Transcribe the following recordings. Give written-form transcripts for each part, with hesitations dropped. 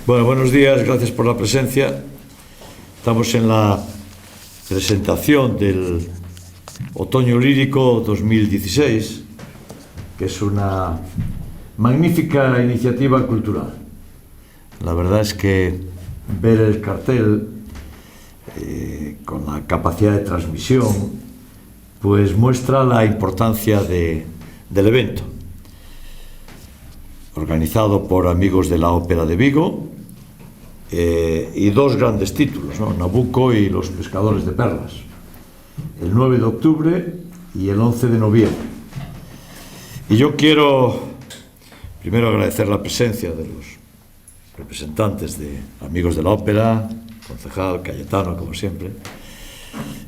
Bueno, buenos días, gracias por la presencia. Estamos en la presentación del Otoño Lírico 2016, que es una magnífica iniciativa cultural. La verdad es que ver el cartel con la capacidad de transmisión pues muestra la importancia del evento. Organizado por amigos de la Ópera de Vigo y dos grandes títulos, ¿no? Nabucco y Los pescadores de perlas, el 9 de octubre y el 11 de noviembre. Y yo quiero primero agradecer la presencia de los representantes de amigos de la ópera, concejal, Cayetano, como siempre,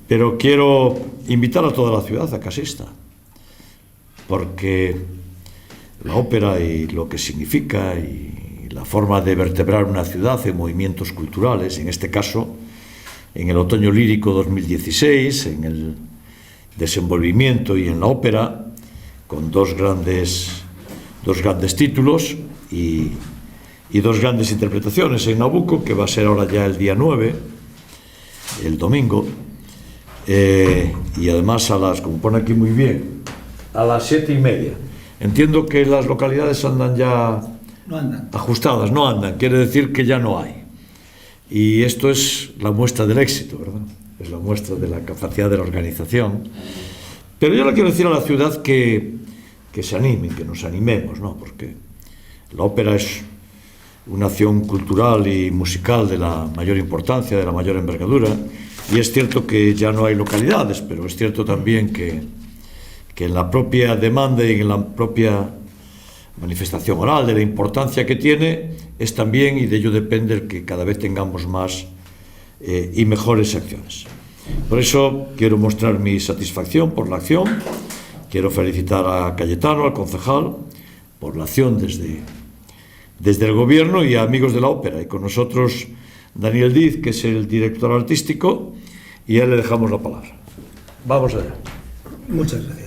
pero quiero invitar a toda la ciudad a que asista, porque la ópera y lo que significa y la forma de vertebrar una ciudad en movimientos culturales, en este caso en el Otoño Lírico 2016, en el desenvolvimiento y en la ópera, con dos grandes títulos y dos grandes interpretaciones en Nabucco, que va a ser ahora ya el día 9, el domingo, y además como pone aquí muy bien, a las 7:30. Entiendo que las localidades andan ya ajustadas, no andan, quiere decir que ya no hay. Y esto es la muestra del éxito, ¿verdad? Es la muestra de la capacidad de la organización. Pero yo le quiero decir a la ciudad que se animen, que nos animemos, ¿no? Porque la ópera es una acción cultural y musical de la mayor importancia, de la mayor envergadura, y es cierto que ya no hay localidades, pero es cierto también que en la propia demanda y en la propia manifestación oral de la importancia que tiene es también, y de ello depende, el que cada vez tengamos más y mejores acciones. Por eso quiero mostrar mi satisfacción por la acción, quiero felicitar a Cayetano, al concejal, por la acción desde el gobierno, y a amigos de la ópera, y con nosotros Daniel Diz, que es el director artístico, y a él le dejamos la palabra. Vamos allá. Muchas gracias.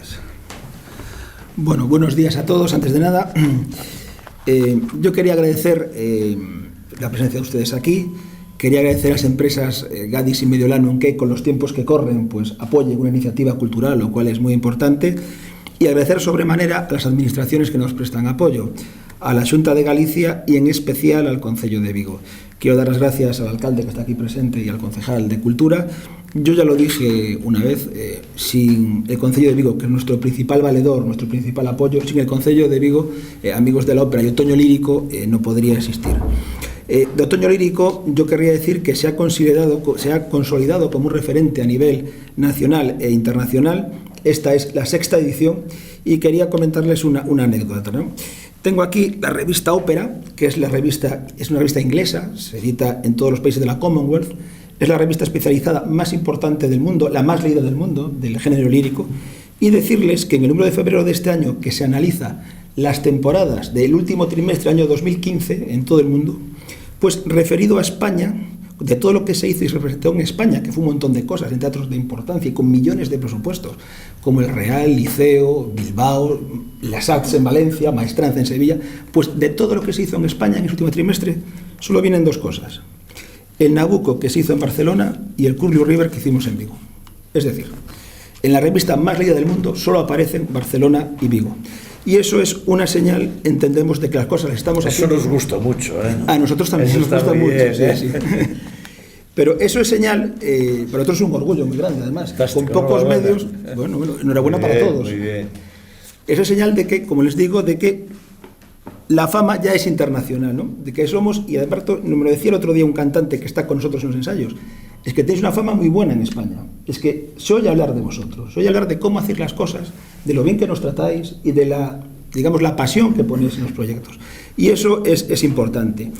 Bueno, buenos días a todos. Antes de nada, yo quería agradecer la presencia de ustedes aquí. Quería agradecer a las empresas Gadis y Mediolano, que con los tiempos que corren pues apoyen una iniciativa cultural, lo cual es muy importante. Y agradecer sobremanera a las administraciones que nos prestan apoyo, a la Xunta de Galicia y en especial al Concello de Vigo. Quiero dar las gracias al alcalde que está aquí presente y al concejal de Cultura. Yo ya lo dije una vez, sin el Concello de Vigo, que es nuestro principal valedor, nuestro principal apoyo, sin el Concello de Vigo, amigos de la ópera y Otoño Lírico, no podría existir. De Otoño Lírico yo querría decir que se ha consolidado como un referente a nivel nacional e internacional. Esta es la 6ª edición y quería comentarles una anécdota, ¿no? Tengo aquí la revista Ópera, que es una revista inglesa, se edita en todos los países de la Commonwealth, es la revista especializada más importante del mundo, la más leída del mundo, del género lírico, y decirles que en el número de febrero de este año, que se analiza las temporadas del último trimestre del año 2015 en todo el mundo, pues referido a España, de todo lo que se hizo y se representó en España, que fue un montón de cosas, en teatros de importancia y con millones de presupuestos, como el Real, Liceo, Bilbao, las Arts en Valencia, Maestranza en Sevilla, pues de todo lo que se hizo en España en ese último trimestre, solo vienen dos cosas: el Nabucco, que se hizo en Barcelona, y el Curlew River, que hicimos en Vigo. Es decir, en la revista más leída del mundo solo aparecen Barcelona y Vigo. Y eso es una señal, entendemos, de que las cosas las estamos haciendo. Eso nos gusta mucho, ¿eh? A nosotros también eso nos gusta mucho. Bien, sí. Pero eso es señal, para nosotros es un orgullo muy grande, además. Con pocos medios, bueno, enhorabuena para todos. Muy bien. Eso es señal de que, como les digo, de que la fama ya es internacional, ¿no? De que somos, y además me lo decía el otro día un cantante que está con nosotros en los ensayos, es que tenéis una fama muy buena en España. Es que se oye hablar de vosotros, se oye hablar de cómo hacéis las cosas, de lo bien que nos tratáis y de la pasión que ponéis en los proyectos. Y eso es importante.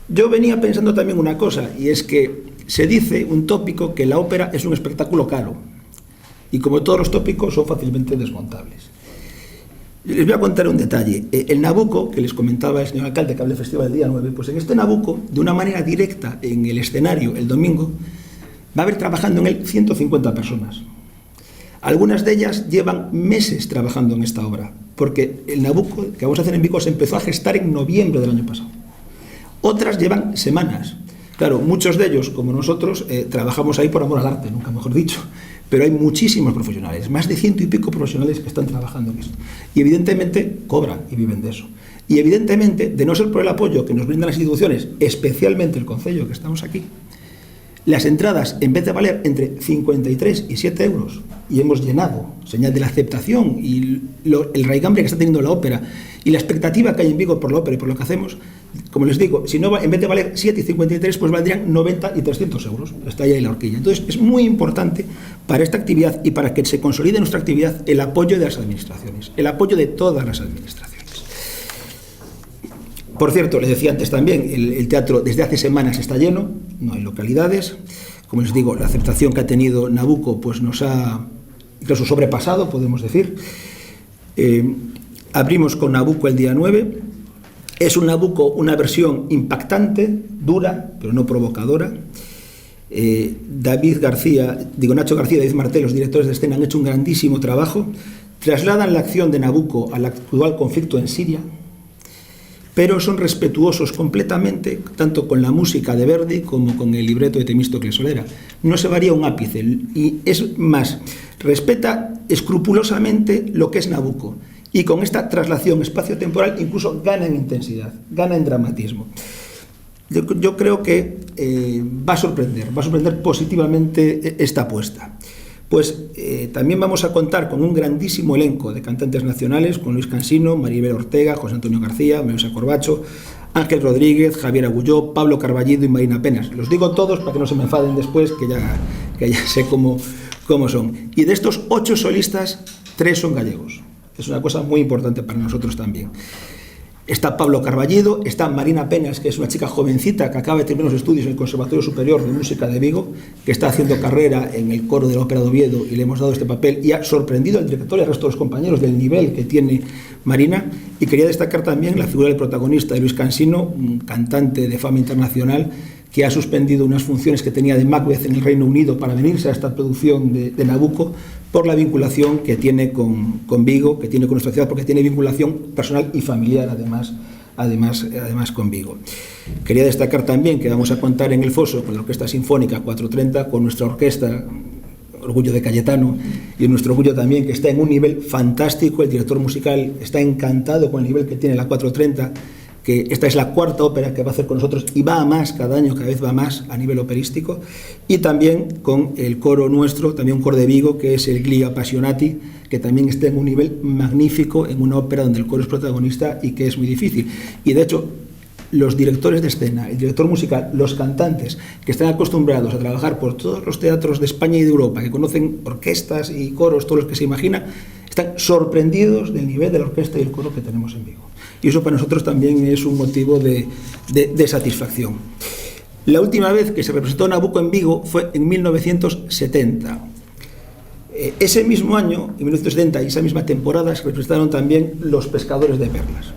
Yo venía pensando también una cosa, y es que se dice un tópico que la ópera es un espectáculo caro, y como todos los tópicos son fácilmente desmontables. Les voy a contar un detalle. El Nabucco, que les comentaba el señor alcalde que hablé del festival el día 9, pues en este Nabucco, de una manera directa en el escenario el domingo, va a haber trabajando en él 150 personas. Algunas de ellas llevan meses trabajando en esta obra, porque el Nabucco que vamos a hacer en Vigo se empezó a gestar en noviembre del año pasado. Otras llevan semanas. Claro, muchos de ellos, como nosotros, trabajamos ahí por amor al arte, nunca mejor dicho. Pero hay muchísimos profesionales, más de 100 y pico profesionales que están trabajando en esto. Y evidentemente cobran y viven de eso. Y evidentemente, de no ser por el apoyo que nos brindan las instituciones, especialmente el Concello, que estamos aquí, las entradas, en vez de valer entre 53 y 7 euros, y hemos llenado, señal de la aceptación y el raigambre que está teniendo la ópera y la expectativa que hay en Vigo por la ópera y por lo que hacemos, como les digo, si no, en vez de valer 7 y 53, pues valdrían 90 y 300 euros. Está ahí la horquilla. Entonces, es muy importante para esta actividad y para que se consolide nuestra actividad el apoyo de las administraciones, el apoyo de todas las administraciones. Por cierto, les decía antes también, el teatro desde hace semanas está lleno, no hay localidades. Como les digo, la aceptación que ha tenido Nabucco pues nos ha incluso sobrepasado, podemos decir. Abrimos con Nabucco el día 9. Es un Nabucco, una versión impactante, dura, pero no provocadora. Nacho García y David Martel, los directores de escena, han hecho un grandísimo trabajo. Trasladan la acción de Nabucco al actual conflicto en Siria, pero son respetuosos completamente, tanto con la música de Verdi como con el libreto de Temístocles Solera. No se varía un ápice, y es más, respeta escrupulosamente lo que es Nabucco, y con esta traslación espacio-temporal incluso gana en intensidad, gana en dramatismo. Yo creo que va a sorprender positivamente esta apuesta. Pues también vamos a contar con un grandísimo elenco de cantantes nacionales, con Luis Cansino, Maribel Ortega, José Antonio García, Melissa Corbacho, Ángel Rodríguez, Javier Agulló, Pablo Carballido y Marina Penas. Los digo todos para que no se me enfaden después, que ya sé cómo son. Y de estos 8 solistas, 3 son gallegos. Es una cosa muy importante para nosotros también. Está Pablo Carballido, está Marina Penas, que es una chica jovencita que acaba de terminar los estudios en el Conservatorio Superior de Música de Vigo, que está haciendo carrera en el coro de la Ópera de Oviedo y le hemos dado este papel y ha sorprendido al director y al resto de los compañeros del nivel que tiene Marina. Y quería destacar también la figura del protagonista de Luis Cansino, un cantante de fama internacional que ha suspendido unas funciones que tenía de Macbeth en el Reino Unido para venirse a esta producción de Nabucco por la vinculación que tiene con Vigo, que tiene con nuestra ciudad, porque tiene vinculación personal y familiar además con Vigo. Quería destacar también que vamos a contar en el Foso con la Orquesta Sinfónica 430, con nuestra orquesta, orgullo de Cayetano, y nuestro orgullo también, que está en un nivel fantástico. El director musical está encantado con el nivel que tiene la 430, que esta es la 4ª ópera que va a hacer con nosotros y va a más, cada año cada vez va más a nivel operístico, y también con el coro nuestro, también un coro de Vigo, que es el Gli Appassionati, que también está en un nivel magnífico en una ópera donde el coro es protagonista y que es muy difícil. Y de hecho, los directores de escena, el director musical, los cantantes que están acostumbrados a trabajar por todos los teatros de España y de Europa, que conocen orquestas y coros, todos los que se imagina, están sorprendidos del nivel de la orquesta y el coro que tenemos en Vigo. Y eso para nosotros también es un motivo de satisfacción. La última vez que se representó Nabucco en Vigo fue en 1970. Ese mismo año, en 1970, y esa misma temporada, se representaron también Los Pescadores de Perlas.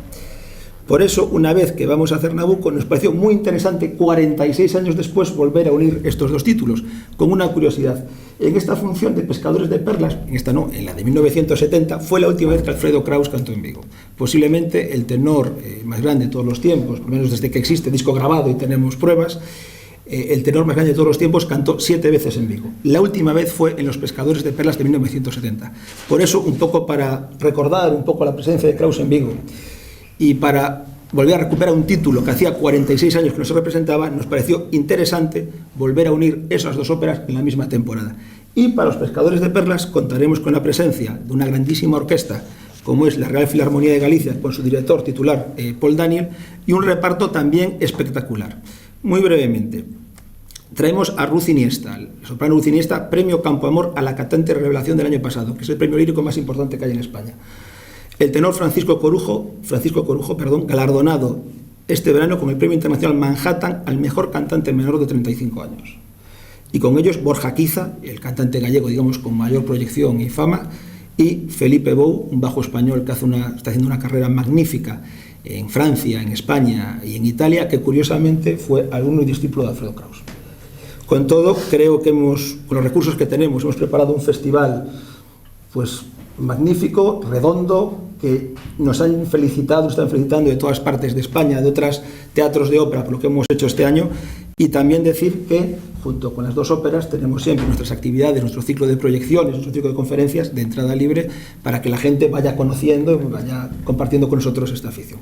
Por eso, una vez que vamos a hacer Nabucco, nos pareció muy interesante, 46 años después, volver a unir estos dos títulos, con una curiosidad. En esta función de Pescadores de Perlas, en esta no, en la de 1970, fue la última vez que Alfredo Kraus cantó en Vigo. Posiblemente el tenor más grande de todos los tiempos, por lo menos desde que existe disco grabado y tenemos pruebas, el tenor más grande de todos los tiempos cantó 7 veces en Vigo. La última vez fue en Los Pescadores de Perlas de 1970. Por eso, un poco para recordar un poco la presencia de Kraus en Vigo, y para volver a recuperar un título que hacía 46 años que no se representaba, nos pareció interesante volver a unir esas dos óperas en la misma temporada. Y para Los Pescadores de Perlas contaremos con la presencia de una grandísima orquesta, como es la Real Filarmonía de Galicia, con su director titular, Paul Daniel, y un reparto también espectacular. Muy brevemente, traemos a Ruth Iniesta, la soprano Ruth Iniesta, premio Campo Amor a la cantante revelación del año pasado, que es el premio lírico más importante que hay en España. El tenor Francisco Corujo, galardonado este verano con el Premio Internacional Manhattan al mejor cantante menor de 35 años. Y con ellos Borja Quiza, el cantante gallego, digamos, con mayor proyección y fama, y Felipe Bou, un bajo español que está haciendo una carrera magnífica en Francia, en España y en Italia, que curiosamente fue alumno y discípulo de Alfredo Kraus. Con todo, creo que con los recursos que tenemos, hemos preparado un festival pues magnífico, redondo, que nos han felicitado, nos están felicitando de todas partes de España, de otros teatros de ópera por lo que hemos hecho este año, y también decir que junto con las dos óperas tenemos siempre nuestras actividades, nuestro ciclo de proyecciones, nuestro ciclo de conferencias de entrada libre para que la gente vaya conociendo y vaya compartiendo con nosotros esta afición.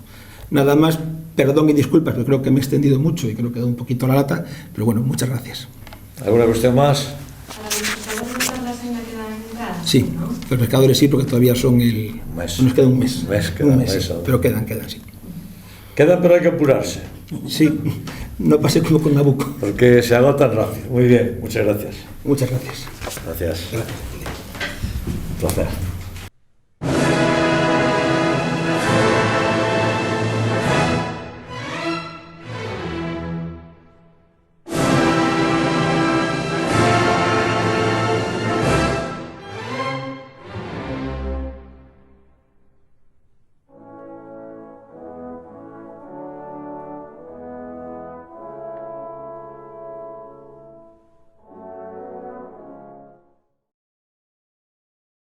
Nada más, perdón y disculpas, pero creo que me he extendido mucho y creo que he dado un poquito la lata, pero bueno, muchas gracias. ¿Alguna cuestión más? ¿Para los pescadores la seña queda entrada? Sí, los pescadores sí, porque todavía son el... Un mes. Nos queda un mes. Queda un mes, un sí, mes, pero quedan, sí. Quedan, pero hay que apurarse, Sí, no pase como con Nabucco. porque se agotan rápido. Muy bien, muchas gracias. Muchas gracias. Gracias. Gracias. Un placer.